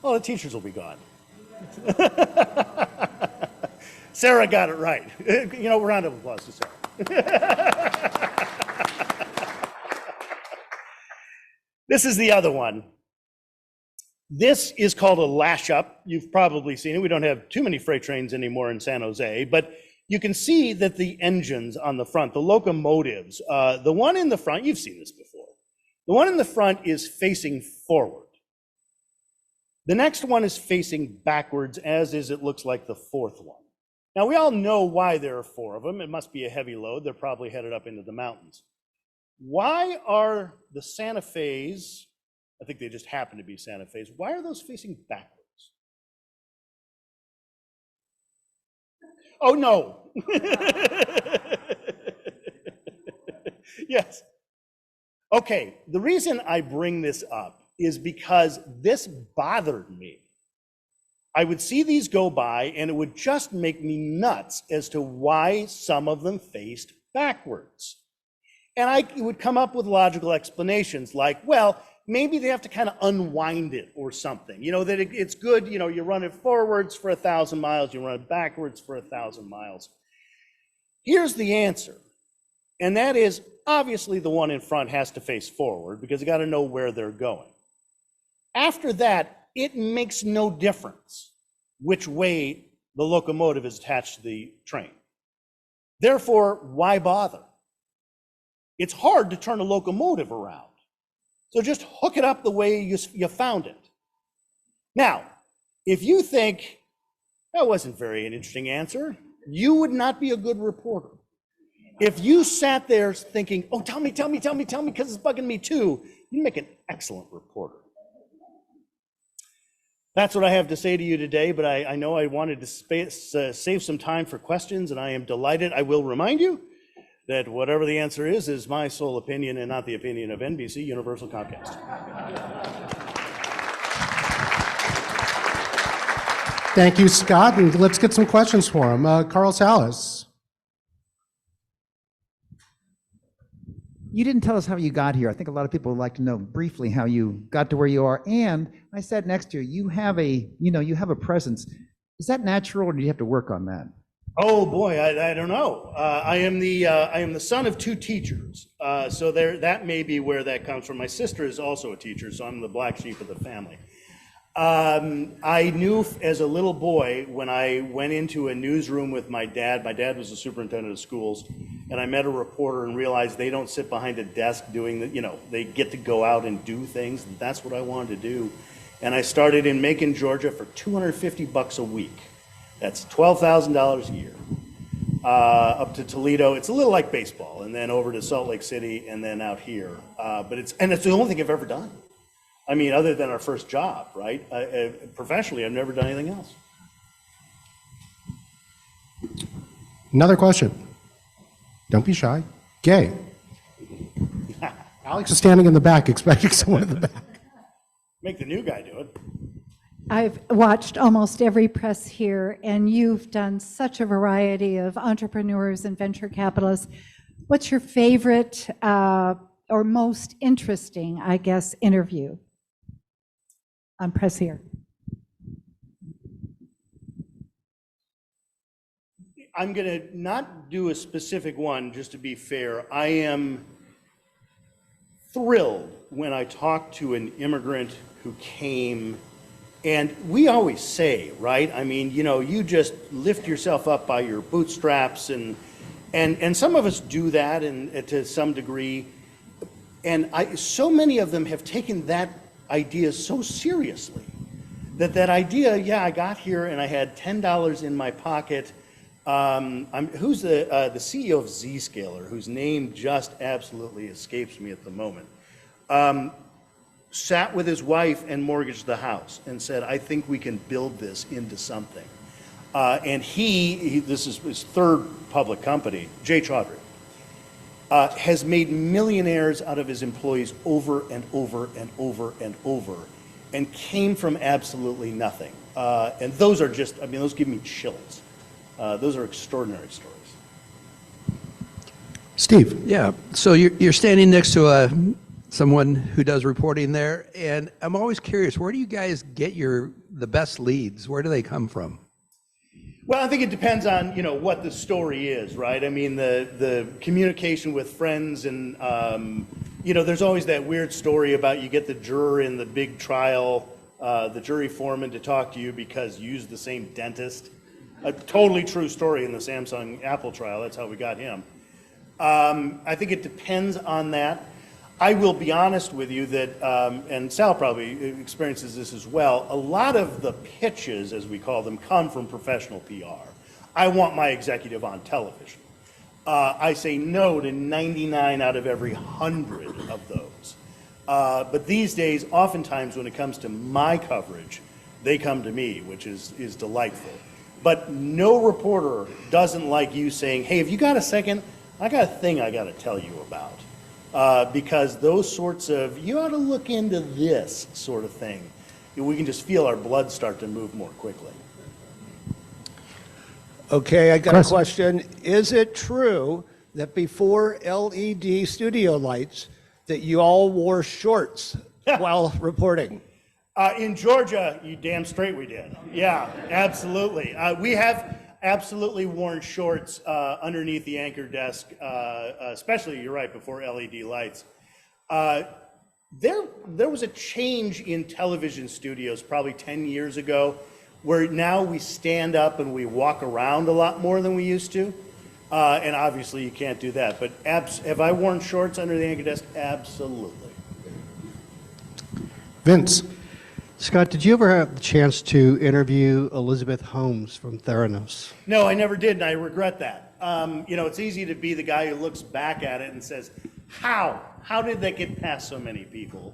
Oh, the teachers will be gone. Sarah got it right. Round of applause to Sarah. This is the other one. This is called a lash up. You've probably seen it. We don't have too many freight trains anymore in San Jose, but you can see that the engines on the front, the locomotives, the one in the front, you've seen this before. The one in the front is facing forward. The next one is facing backwards, as is, it looks like, the fourth one. Now, we all know why there are four of them. It must be a heavy load. They're probably headed up into the mountains. Why are the Santa Fe's, I think they just happen to be Santa Fe's, why are those facing backwards? Oh, no. Yes. Okay, the reason I bring this up is because this bothered me. I would see these go by and it would just make me nuts as to why some of them faced backwards. And I would come up with logical explanations like, well, maybe they have to kind of unwind it or something. That it's good, you run it forwards for 1,000 miles, you run it backwards for 1,000 miles. Here's the answer. And that is, obviously the one in front has to face forward because you got to know where they're going. After that, it makes no difference which way the locomotive is attached to the train. Therefore, why bother? It's hard to turn a locomotive around. So just hook it up the way you found it. Now, if you think that wasn't very an interesting answer, you would not be a good reporter. If you sat there thinking, oh, tell me, because it's bugging me too, you make an excellent reporter. That's what I have to say to you today, but I know I wanted to save some time for questions, and I am delighted. I will remind you that whatever the answer is my sole opinion and not the opinion of NBC Universal Comcast. Thank you, Scott, and let's get some questions for him. Carl Salas. You didn't tell us how you got here. I think a lot of people would like to know briefly how you got to where you are. And I sat next to you. You have a presence. Is that natural, or do you have to work on that? Oh boy, I don't know. I am the son of two teachers, so that may be where that comes from. My sister is also a teacher, so I'm the black sheep of the family. I knew as a little boy when I went into a newsroom with my dad. My dad was the superintendent of schools, and I met a reporter and realized they don't sit behind a desk doing they get to go out and do things. And that's what I wanted to do, and I started in Macon, Georgia, for $250 a week. That's $12,000 a year. Up to Toledo. It's a little like baseball, and then over to Salt Lake City, and then out here. But it's the only thing I've ever done. I mean, other than our first job, right? Professionally, I've never done anything else. Another question. Don't be shy. Gay. Alex is standing in the back, expecting someone in the back. Make the new guy do it. I've watched almost every press here, and you've done such a variety of entrepreneurs and venture capitalists. What's your favorite or most interesting, I guess, interview on press here? I'm going to not do a specific one, just to be fair. I am thrilled when I talked to an immigrant who came, and we always say, right? I mean, you know, you just lift yourself up by your bootstraps, and some of us do that, and to some degree. And so many of them have taken that idea so seriously that idea, yeah, I got here and I had $10 in my pocket. Who's the CEO of Zscaler, whose name just absolutely escapes me at the moment, sat with his wife and mortgaged the house and said, I think we can build this into something. And this is his third public company, Jay Chaudhry, has made millionaires out of his employees over and over and over and over, and came from absolutely nothing. And those are just, I mean, those give me chills. Those are extraordinary stories. Steve. Yeah, so you're standing next to someone who does reporting there, and I'm always curious, where do you guys get the best leads? Where do they come from? Well, I think it depends on, you know, what the story is, right? I mean, the communication with friends, and you know, there's always that weird story about you get the juror in the big trial, the jury foreman to talk to you because you use the same dentist. A totally true story in the Samsung Apple trial. That's how we got him. I think it depends on that. I will be honest with you that, and Sal probably experiences this as well, a lot of the pitches, as we call them, come from professional PR. I want my executive on television. I say no to 99 out of every 100 of those. But these days, oftentimes when it comes to my coverage, they come to me, which is delightful. But no reporter doesn't like you saying, hey, have you got a second? I got a thing I got to tell you about. Because those sorts of, you ought to look into this sort of thing, we can just feel our blood start to move more quickly. Okay, I got a question. Is it true that before LED studio lights that you all wore shorts while reporting? In Georgia, you damn straight we did. Yeah, absolutely. We have absolutely worn shorts underneath the anchor desk, especially, you're right, before LED lights. There was a change in television studios probably 10 years ago, where now we stand up and we walk around a lot more than we used to. And obviously you can't do that. But have I worn shorts under the anchor desk? Absolutely. Vince. Scott, did you ever have the chance to interview Elizabeth Holmes from Theranos? No, I never did, and I regret that. You know, it's easy to be the guy who looks back at it and says, how? How did that get past so many people?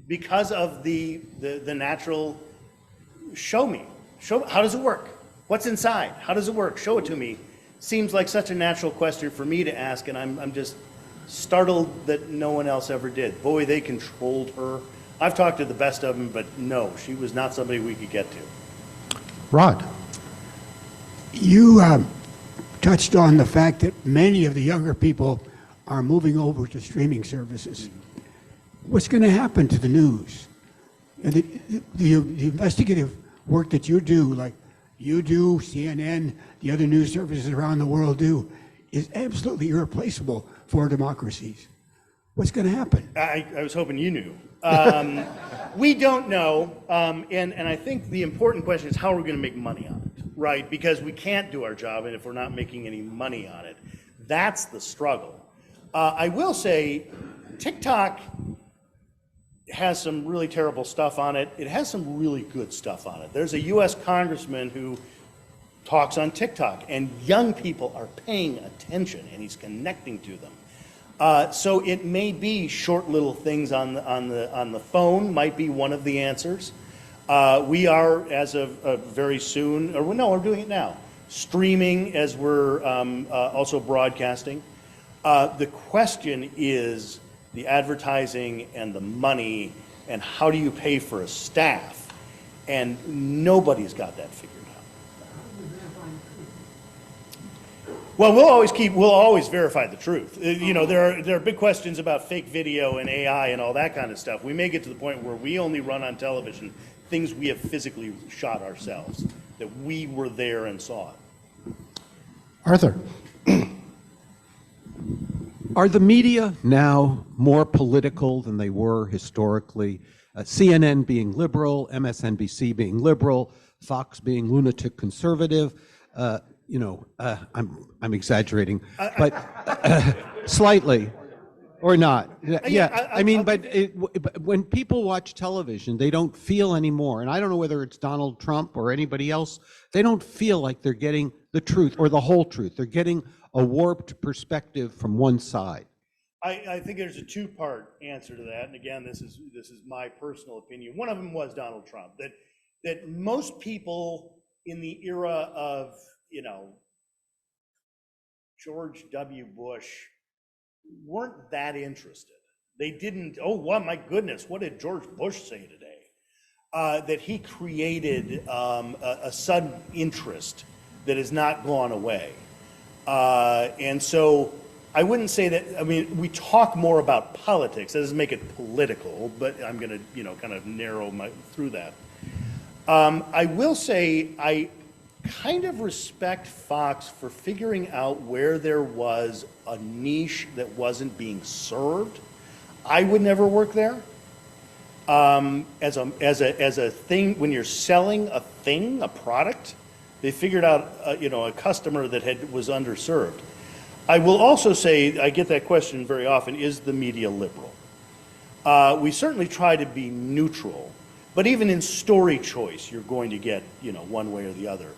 Because of the natural, show me. How does it work? What's inside? How does it work? Show it to me. Seems like such a natural question for me to ask, and I'm just startled that no one else ever did. Boy, they controlled her. I've talked to the best of them, but no, she was not somebody we could get to. Rod. You touched on the fact that many of the younger people are moving over to streaming services. What's going to happen to the news? And the investigative work that you do, like you do, CNN, the other news services around the world do, is absolutely irreplaceable for democracies. What's going to happen? I was hoping you knew. We don't know, and I think the important question is how are we going to make money on it, right? Because we can't do our job if we're not making any money on it. That's the struggle. I will say TikTok has some really terrible stuff on it. It has some really good stuff on it. There's a US congressman who talks on TikTok, and young people are paying attention, and he's connecting to them. So it may be short little things on the phone might be one of the answers. We are, as of very soon, or no, we're doing it now, streaming as we're also broadcasting. The question is the advertising and the money, and how do you pay for a staff? And nobody's got that figured out. Well, we'll always verify the truth. You know, there are big questions about fake video and AI and all that kind of stuff. We may get to the point where we only run on television things we have physically shot ourselves, that we were there and saw it. Arthur. Are the media now more political than they were historically? CNN being liberal, MSNBC being liberal, Fox being lunatic conservative. I'm exaggerating, but slightly, or not. Yeah, I mean, but when people watch television, they don't feel anymore, and I don't know whether it's Donald Trump or anybody else, they don't feel like they're getting the truth or the whole truth. They're getting a warped perspective from one side. I think there's a two-part answer to that, and again, this is my personal opinion. One of them was Donald Trump, that most people in the era of, George W. Bush weren't that interested. They didn't, oh, well, my goodness, what did George Bush say today? That he created a sudden interest that has not gone away. And so I wouldn't say that, I mean, we talk more about politics. That doesn't make it political, but I'm going to, kind of narrow through that. I will say I kind of respect Fox for figuring out where there was a niche that wasn't being served. I would never work there. As a thing, when you're selling a thing, a product, they figured out, a customer that was underserved. I will also say, I get that question very often, is the media liberal? We certainly try to be neutral, but even in story choice, you're going to get, one way or the other.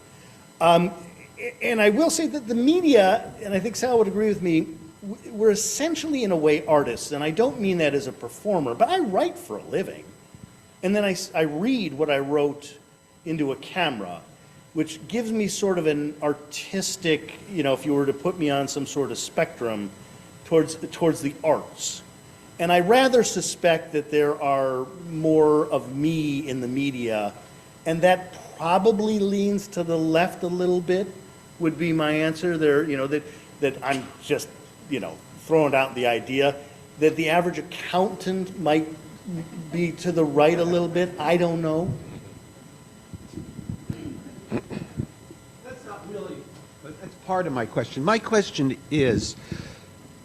And I will say that the media, and I think Sal would agree with me, we're essentially in a way artists, and I don't mean that as a performer, but I write for a living. And then I read what I wrote into a camera, which gives me sort of an artistic, if you were to put me on some sort of spectrum towards the arts. And I rather suspect that there are more of me in the media, and that probably leans to the left a little bit, would be my answer there, that I'm just, throwing out the idea that the average accountant might be to the right a little bit. I don't know. That's not really, but that's part of my question. My question is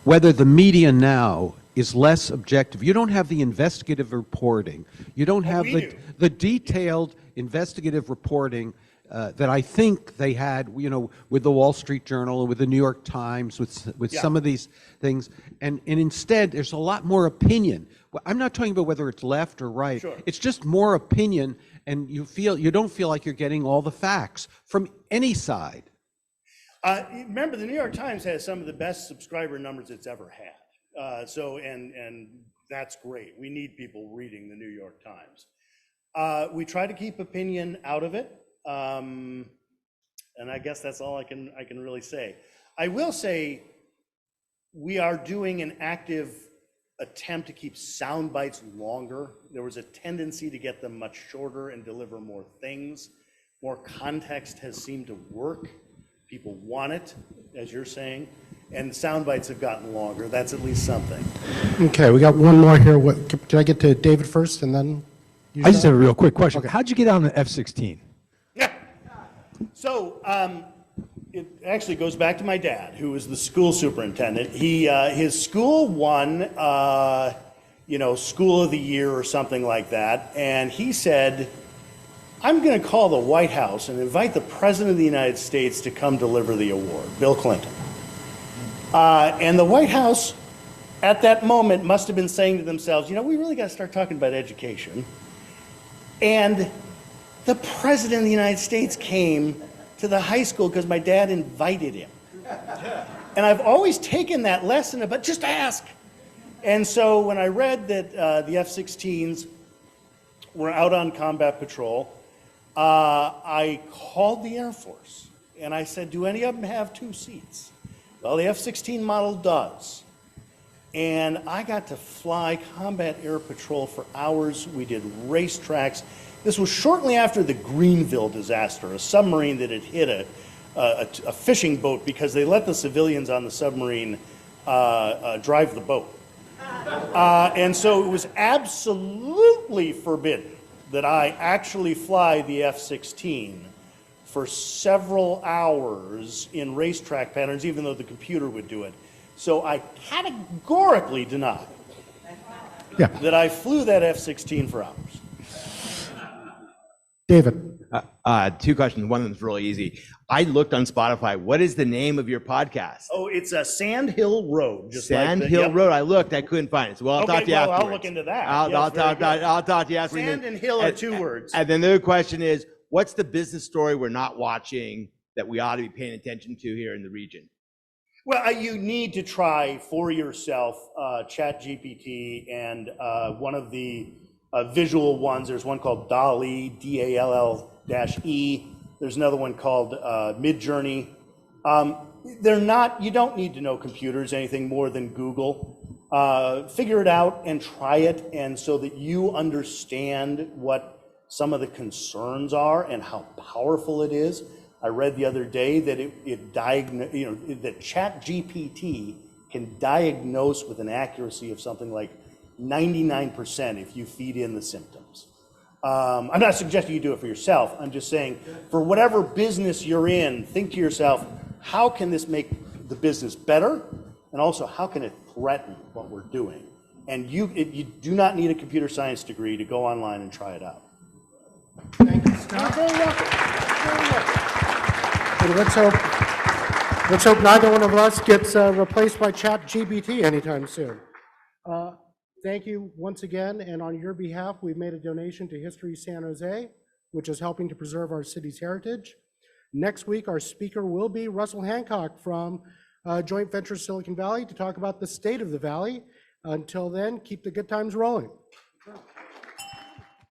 whether the media now is less objective. You don't have the investigative reporting. You don't have the detailed investigative reporting that I think they had, with the Wall Street Journal and with the New York Times, with some of these things. And instead, there's a lot more opinion. Well, I'm not talking about whether it's left or right. Sure. It's just more opinion, and you don't feel like you're getting all the facts from any side. Remember, the New York Times has some of the best subscriber numbers it's ever had. And that's great. We need people reading the New York Times. We try to keep opinion out of it. And I guess that's all I can really say. I will say we are doing an active attempt to keep sound bites longer. There was a tendency to get them much shorter and deliver more things. More context has seemed to work. People want it, as you're saying, and sound bites have gotten longer. That's at least something. Okay, we got one more here. Can I get to David first and then? I just have a real quick question. Okay. How'd you get on the F-16? So it actually goes back to my dad, who was the school superintendent. His school won, School of the Year or something like that, and he said, "I'm going to call the White House and invite the President of the United States to come deliver the award, Bill Clinton." And the White House, at that moment, must have been saying to themselves, we really got to start talking about education. And the President of the United States came to the high school because my dad invited him. And I've always taken that lesson about just ask. And so when I read that the F-16s were out on combat patrol, I called the Air Force and I said, do any of them have 2 seats? Well, the F-16 model does. And I got to fly combat air patrol for hours. We did racetracks. This was shortly after the Greenville disaster, a submarine that had hit a fishing boat because they let the civilians on the submarine drive the boat. And so it was absolutely forbidden that I actually fly the F-16 for several hours in racetrack patterns, even though the computer would do it, So I categorically deny that I flew that F-16 for hours. David. Two questions. One of them's really easy. I looked on Spotify. What is the name of your podcast? Oh, it's a Sand Hill Road. Just Sand like the, Hill yep. Road. I looked. I couldn't find it. So I'll talk to you afterwards. I'll look into that. I'll talk to you afterwards. Sand and Hill are two words. And then the other question is, what's the business story we're not watching that we ought to be paying attention to here in the region? Well, you need to try for yourself ChatGPT and one of the visual ones. There's one called DALL-E, D-A-L-L-E. There's another one called Midjourney. They're not, you don't need to know computers anything more than Google. Figure it out and try it, and so that you understand what some of the concerns are and how powerful it is. I read the other day that that ChatGPT can diagnose with an accuracy of something like 99% if you feed in the symptoms. I'm not suggesting you do it for yourself. I'm just saying, for whatever business you're in, think to yourself, how can this make the business better? And also, how can it threaten what we're doing? And you do not need a computer science degree to go online and try it out. Thank you, Scott. Very welcome. Very welcome. And let's hope neither one of us gets replaced by ChatGPT anytime soon. Thank you once again, and on your behalf, we've made a donation to History San Jose, which is helping to preserve our city's heritage. Next week, our speaker will be Russell Hancock from Joint Venture Silicon Valley to talk about the state of the valley. Until then, keep the good times rolling. Sure.